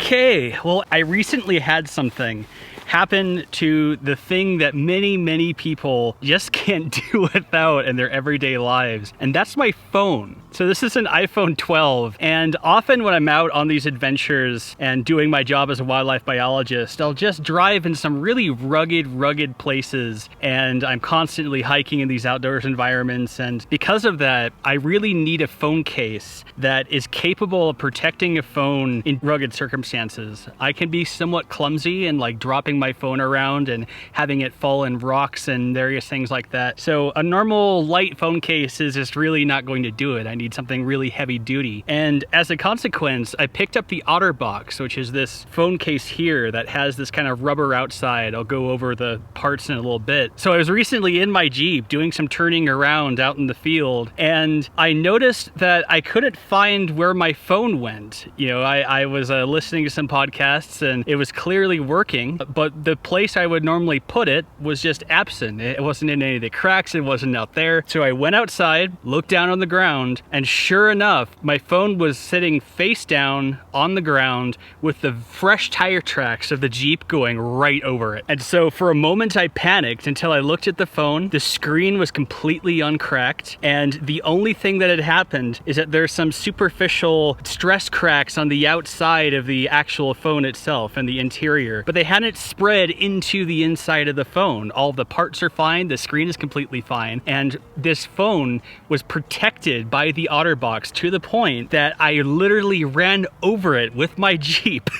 Okay, well, I recently had something happen to the thing that many people just can't do without in their everyday lives, and that's my phone. So this is an iPhone 12, and often when I'm out on these adventures and doing my job as a wildlife biologist, I'll just drive in some really rugged places, and I'm constantly hiking in these outdoors environments, and because of that, I really need a phone case that is capable of protecting a phone in rugged circumstances. I can be somewhat clumsy and like dropping my phone around and having it fall in rocks and various things like that. So a normal light phone case is just really not going to do it. I need something really heavy duty. And as a consequence, I picked up the OtterBox, which is this phone case here that has this kind of rubber outside. I'll go over the parts in a little bit. So I was recently in my Jeep doing some turning around out in the field, and I noticed that I couldn't find where my phone went. You know, I was listening to some podcasts and it was clearly working, but the place I would normally put it was just absent. It wasn't in any of the cracks, it wasn't out there. So I went outside, looked down on the ground, and sure enough, my phone was sitting face down on the ground with the fresh tire tracks of the Jeep going right over it. And so for a moment I panicked until I looked at the phone. The screen was completely uncracked, and the only thing that had happened is that there's some superficial stress cracks on the outside of the actual phone itself and the interior, but they hadn't spread into the inside of the phone. All the parts are fine, the screen is completely fine, and this phone was protected by the OtterBox to the point that I literally ran over it with my Jeep.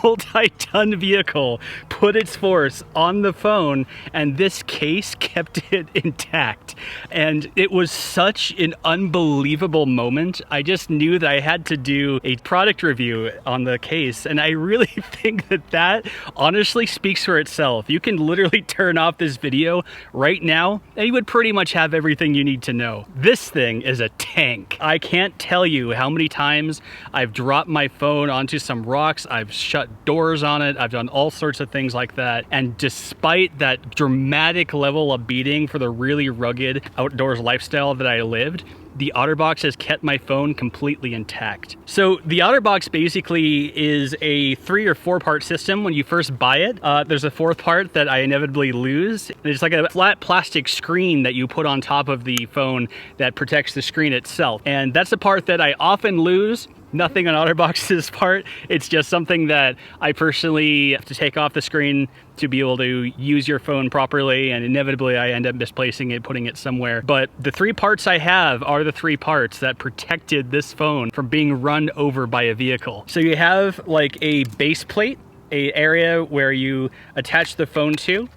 Multi-ton vehicle put its force on the phone, and this case kept it intact. And it was such an unbelievable moment. I just knew that I had to do a product review on the case, and I really think that honestly speaks for itself. You can literally turn off this video right now and you would pretty much have everything you need to know. This thing is a tank. I can't tell you how many times I've dropped my phone onto some rocks, I've shut doors on it, I've done all sorts of things like that, and despite that dramatic level of beating for the really rugged outdoors lifestyle that I lived, the OtterBox has kept my phone completely intact. So the OtterBox basically is a 3 or 4 part system. When you first buy it, there's a 4th part that I inevitably lose. It's like a flat plastic screen that you put on top of the phone that protects the screen itself. And that's a part that I often lose. Nothing on OtterBox's part. It's just something that I personally have to take off the screen to be able to use your phone properly, and inevitably I end up misplacing it, putting it somewhere. But the 3 parts I have are the 3 parts that protected this phone from being run over by a vehicle. So you have like a base plate, an area where you attach the phone to,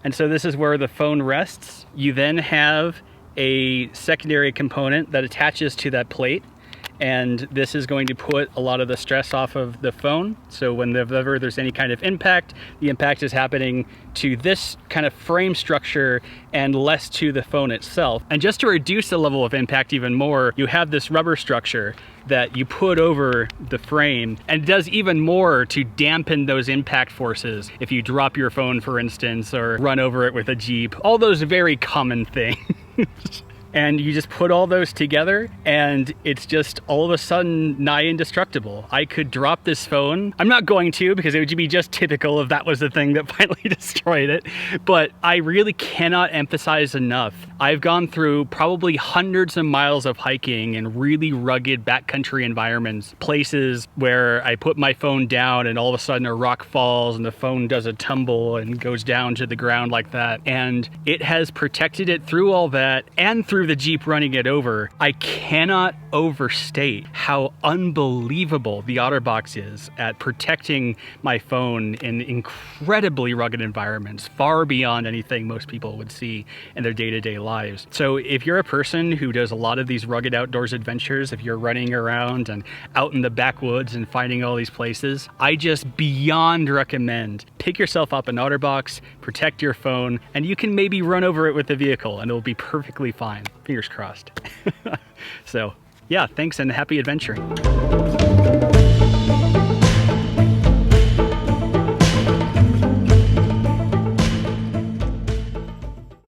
and so this is where the phone rests. You then have a secondary component that attaches to that plate, and this is going to put a lot of the stress off of the phone. So whenever there's any kind of impact, the impact is happening to this kind of frame structure and less to the phone itself. And just to reduce the level of impact even more, you have this rubber structure that you put over the frame, and it does even more to dampen those impact forces if you drop your phone, for instance, or run over it with a Jeep, all those very common things. And you just put all those together and it's just all of a sudden nigh indestructible. I could drop this phone. I'm not going to, because it would be just typical if that was the thing that finally destroyed it. But I really cannot emphasize enough. I've gone through probably hundreds of miles of hiking in really rugged backcountry environments, places where I put my phone down and all of a sudden a rock falls and the phone does a tumble and goes down to the ground like that. And it has protected it through all that and through the Jeep running it over. I cannot overstate how unbelievable the OtterBox is at protecting my phone in incredibly rugged environments, far beyond anything most people would see in their day-to-day lives. So if you're a person who does a lot of these rugged outdoors adventures, if you're running around and out in the backwoods and finding all these places, I just beyond recommend pick yourself up an OtterBox, protect your phone, and you can maybe run over it with the vehicle and it'll be perfectly fine. Fingers crossed. So yeah, thanks and happy adventuring.